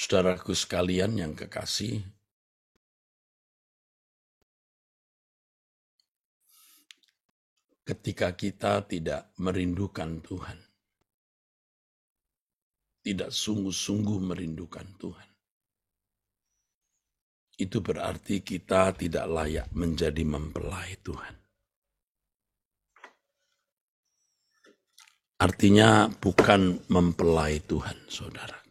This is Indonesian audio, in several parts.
Saudaraku sekalian yang kekasih, ketika kita tidak merindukan Tuhan, tidak sungguh-sungguh merindukan Tuhan, itu berarti kita tidak layak menjadi mempelai Tuhan. Artinya bukan mempelai Tuhan, saudaraku.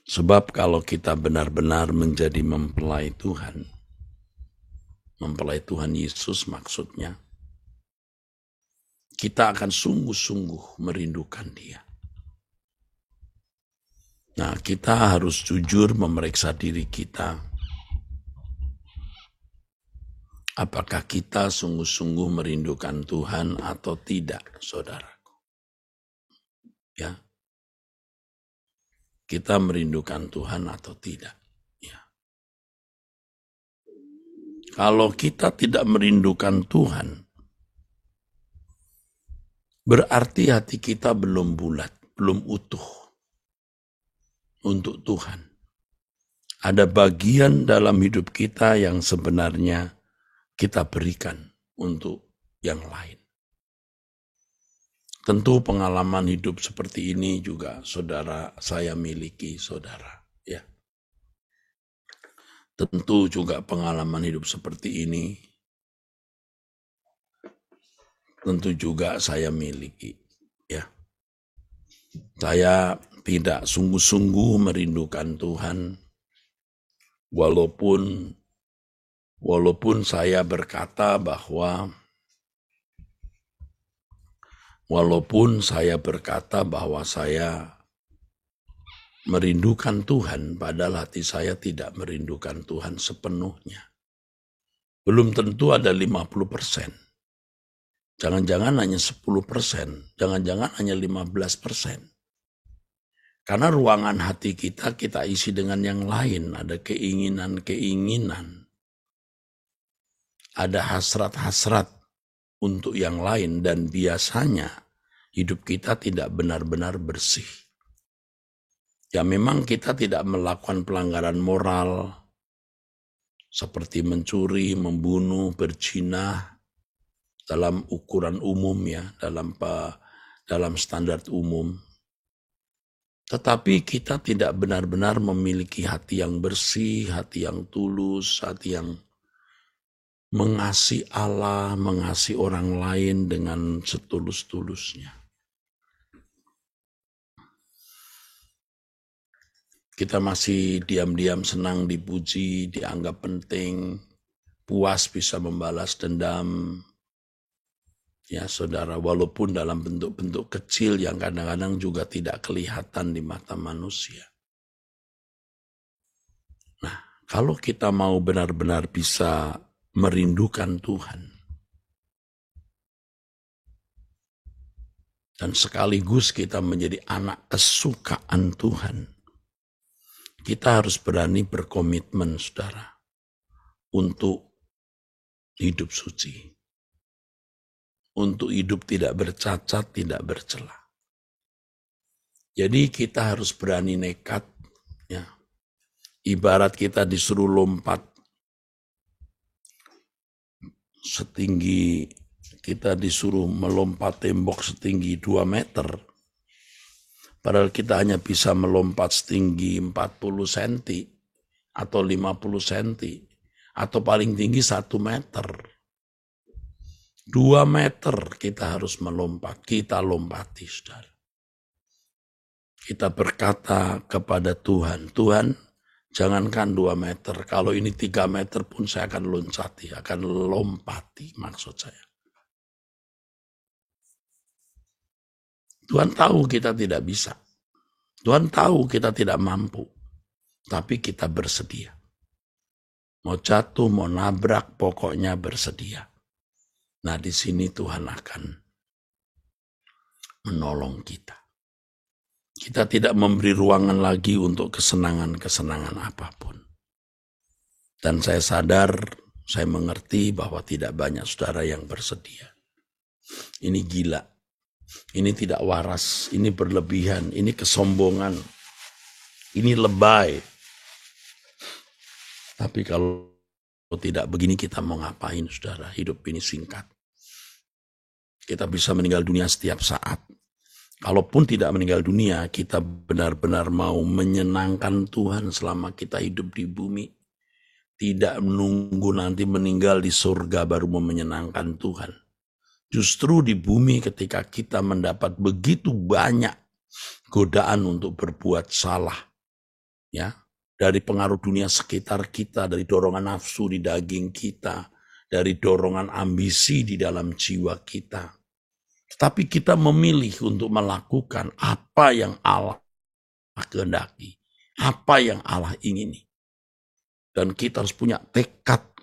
Sebab kalau kita benar-benar menjadi mempelai Tuhan Yesus maksudnya, kita akan sungguh-sungguh merindukan Dia. Nah, kita harus jujur memeriksa diri kita. Apakah kita sungguh-sungguh merindukan Tuhan atau tidak, saudaraku? Ya. Kita merindukan Tuhan atau tidak? Ya. Kalau kita tidak merindukan Tuhan, berarti hati kita belum bulat, belum utuh untuk Tuhan. Ada bagian dalam hidup kita yang sebenarnya kita berikan untuk yang lain. Tentu pengalaman hidup seperti ini juga saudara saya miliki, saudara. Ya. Tentu juga pengalaman hidup seperti ini tentu juga saya miliki. Ya. Saya tidak sungguh-sungguh merindukan Tuhan, walaupun saya berkata bahwa saya merindukan Tuhan, padahal hati saya tidak merindukan Tuhan sepenuhnya. Belum tentu ada 50%. Jangan-jangan hanya 10%, jangan-jangan hanya 15%. Karena ruangan hati kita isi dengan yang lain, ada keinginan-keinginan, ada hasrat-hasrat untuk yang lain, dan biasanya hidup kita tidak benar-benar bersih. Ya memang kita tidak melakukan pelanggaran moral seperti mencuri, membunuh, berzina dalam ukuran umum ya, dalam standar umum. Tetapi kita tidak benar-benar memiliki hati yang bersih, hati yang tulus, hati yang mengasihi Allah, mengasihi orang lain dengan setulus-tulusnya. Kita masih diam-diam senang dipuji, dianggap penting, puas bisa membalas dendam. Ya saudara, walaupun dalam bentuk-bentuk kecil yang kadang-kadang juga tidak kelihatan di mata manusia. Nah, kalau kita mau benar-benar bisa merindukan Tuhan, dan sekaligus kita menjadi anak kesukaan Tuhan, kita harus berani berkomitmen, saudara, untuk hidup suci. Untuk hidup tidak bercacat, tidak bercela. Jadi kita harus berani nekat. Ya. Ibarat kita disuruh lompat melompat tembok setinggi 2 meter. Padahal kita hanya bisa melompat setinggi 40 cm atau 50 cm atau paling tinggi 1 meter. 2 meter kita harus melompat, kita lompati, saudara. Kita berkata kepada Tuhan, Tuhan, jangankan 2 meter, kalau ini 3 meter pun saya akan lompati, maksud saya. Tuhan tahu kita tidak bisa. Tuhan tahu kita tidak mampu, tapi kita bersedia. Mau jatuh, mau nabrak, pokoknya bersedia. Nah, di sini Tuhan akan menolong kita. Kita tidak memberi ruangan lagi untuk kesenangan-kesenangan apapun. Dan saya sadar, saya mengerti bahwa tidak banyak saudara yang bersedia. Ini gila. Ini tidak waras, ini berlebihan, ini kesombongan, ini lebay. Tapi kalau tidak begini kita mau ngapain, saudara? Hidup ini singkat. Kita bisa meninggal dunia setiap saat. Kalaupun tidak meninggal dunia, kita benar-benar mau menyenangkan Tuhan selama kita hidup di bumi. Tidak menunggu nanti meninggal di surga baru mau menyenangkan Tuhan. Justru di bumi ketika kita mendapat begitu banyak godaan untuk berbuat salah, ya, dari pengaruh dunia sekitar kita, dari dorongan nafsu di daging kita, dari dorongan ambisi di dalam jiwa kita. Tetapi kita memilih untuk melakukan apa yang Allah kehendaki, apa yang Allah ingini. Dan kita harus punya tekad.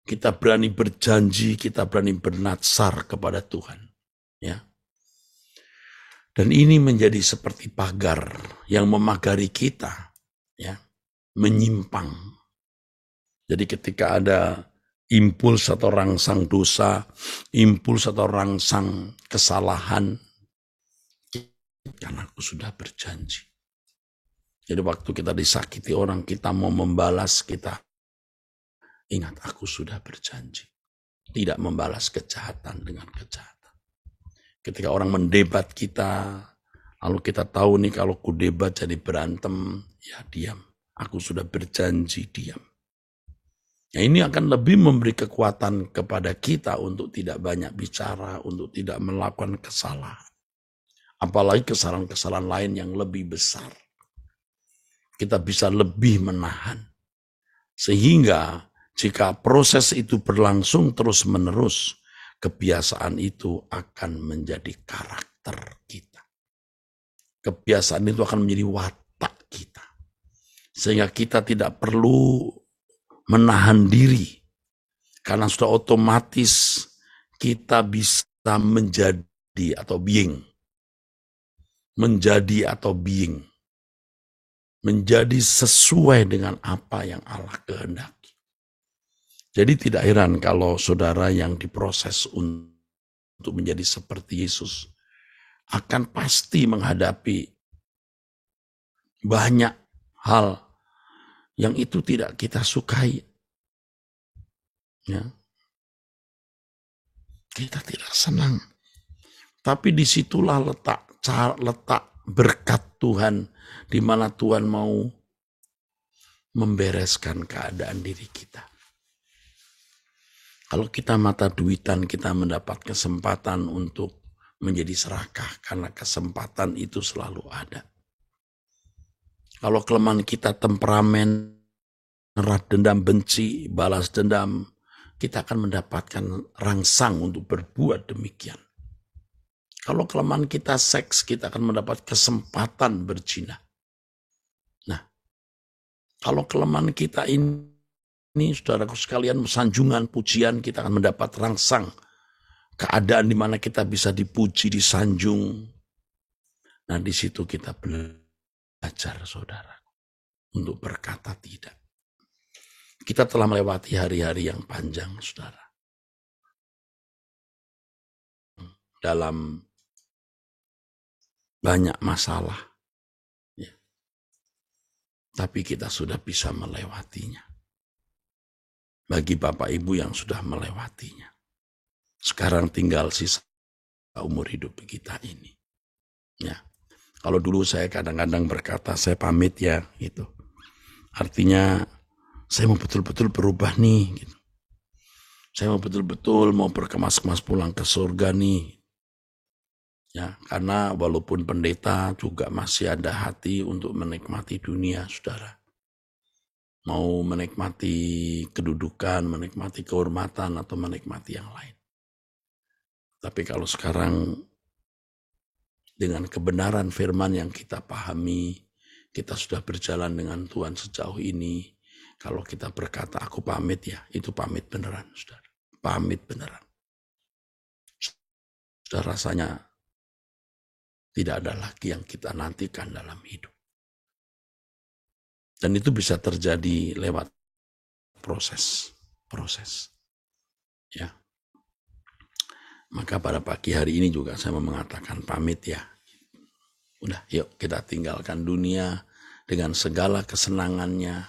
Kita berani berjanji, kita berani bernatsar kepada Tuhan. Ya. Dan ini menjadi seperti pagar yang memagari kita, ya, menyimpang. Jadi ketika ada impuls atau rangsang dosa, impuls atau rangsang kesalahan, karena aku sudah berjanji. Jadi waktu kita disakiti orang, kita mau membalas, kita ingat aku sudah berjanji. Tidak membalas kejahatan dengan kejahatan. Ketika orang mendebat kita, lalu kita tahu nih kalau ku debat jadi berantem, ya diam. Aku sudah berjanji diam. Ya, ini akan lebih memberi kekuatan kepada kita untuk tidak banyak bicara, untuk tidak melakukan kesalahan. Apalagi kesalahan-kesalahan lain yang lebih besar. Kita bisa lebih menahan. Sehingga jika proses itu berlangsung terus-menerus, kebiasaan itu akan menjadi karakter kita. Kebiasaan itu akan menjadi watak kita. Sehingga kita tidak perlu menahan diri. Karena sudah otomatis kita bisa menjadi atau being. Menjadi atau being. Menjadi sesuai dengan apa yang Allah kehendaki. Jadi tidak heran kalau saudara yang diproses untuk menjadi seperti Yesus akan pasti menghadapi banyak hal yang itu tidak kita sukai. Ya. Kita tidak senang. Tapi disitulah letak berkat Tuhan, di mana Tuhan mau membereskan keadaan diri kita. Kalau kita mata duitan, kita mendapat kesempatan untuk menjadi serakah, karena kesempatan itu selalu ada. Kalau kelemahan kita temperamen, dendam, benci, balas dendam, kita akan mendapatkan rangsang untuk berbuat demikian. Kalau kelemahan kita seks, kita akan mendapat kesempatan berzina. Nah, kalau kelemahan kita ini saudaraku sekalian, sanjungan, pujian, kita akan mendapat rangsang. Keadaan di mana kita bisa dipuji, disanjung. Nah, di situ kita belajar, saudara, untuk berkata tidak. Kita telah melewati hari-hari yang panjang, saudara. Dalam banyak masalah. Ya. Tapi kita sudah bisa melewatinya. Bagi Bapak Ibu yang sudah melewatinya. Sekarang tinggal sisa umur hidup kita ini. Ya. Kalau dulu saya kadang-kadang berkata, saya pamit ya, gitu. Artinya, saya mau betul-betul berubah nih, gitu. Saya mau betul-betul mau berkemas-kemas pulang ke surga nih. Ya, karena walaupun pendeta juga masih ada hati untuk menikmati dunia, saudara. Mau menikmati kedudukan, menikmati kehormatan, atau menikmati yang lain. Tapi kalau sekarang dengan kebenaran firman yang kita pahami, kita sudah berjalan dengan Tuhan sejauh ini. Kalau kita berkata, aku pamit ya, itu pamit beneran, saudara. Pamit beneran. Sudah rasanya tidak ada lagi yang kita nantikan dalam hidup. Dan itu bisa terjadi lewat proses. Ya. Maka pada pagi hari ini juga saya mau mengatakan pamit ya. Udah, yuk kita tinggalkan dunia dengan segala kesenangannya.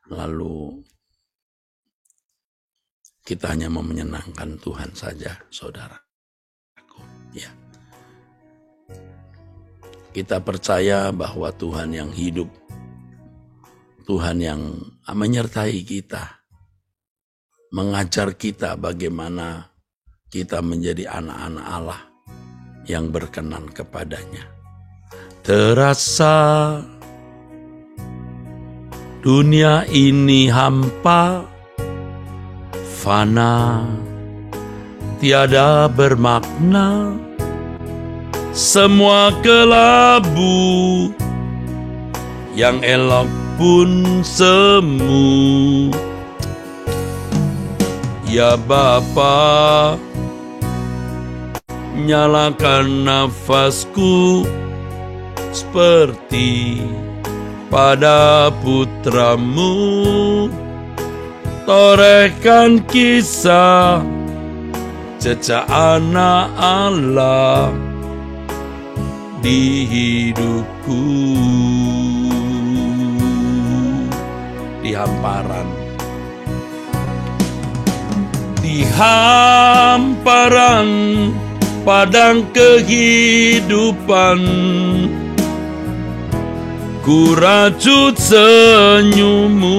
Lalu kita hanya mau menyenangkan Tuhan saja, saudara. Ya. Kita percaya bahwa Tuhan yang hidup, Tuhan yang menyertai kita, mengajar kita bagaimana kita menjadi anak-anak Allah yang berkenan kepadanya. Terasa dunia ini hampa, fana, tiada bermakna, semua kelabu, yang elok pun semu. Ya Bapa, nyalakan nafasku seperti pada putramu, torehkan kisah jejak anak Allah di hidupku. Di hamparan, di hamparan padang kehidupan, ku rajut senyummu.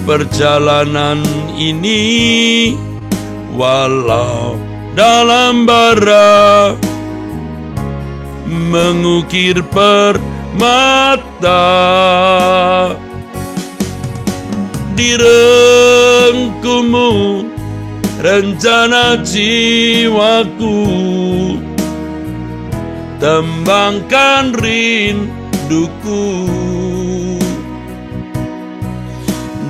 Perjalanan ini walau dalam bara, mengukir permata, direngkumu rencana jiwaku, tembangkan rinduku.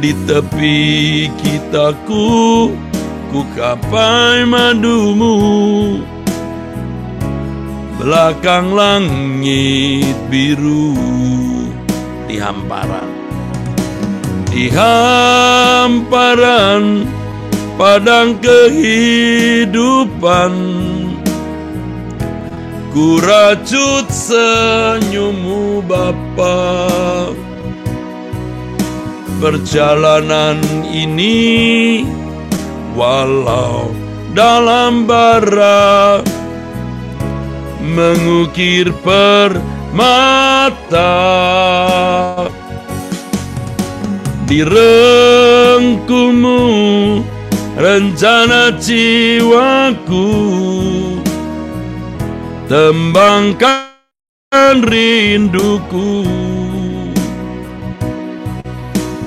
Di tepi kitaku, ku gapai madumu, belakang langit biru. Di hamparan, di hamparan padang kehidupan, ku rajut senyummu Bapa. Perjalanan ini walau dalam bara, mengukir permata, direngkumu rencana jiwaku, tembangkan rinduku.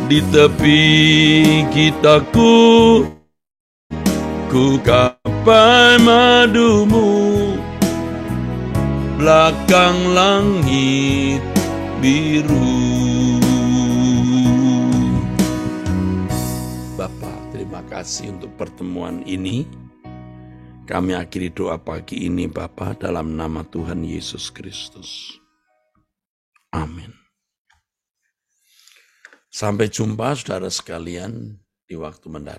Di tepi kitaku, ku gapai madumu, belakang langit biru. Bapa, terima kasih untuk pertemuan ini. Kami akhiri doa pagi ini Bapa, dalam nama Tuhan Yesus Kristus. Amin. Sampai jumpa saudara sekalian di waktu mendatang.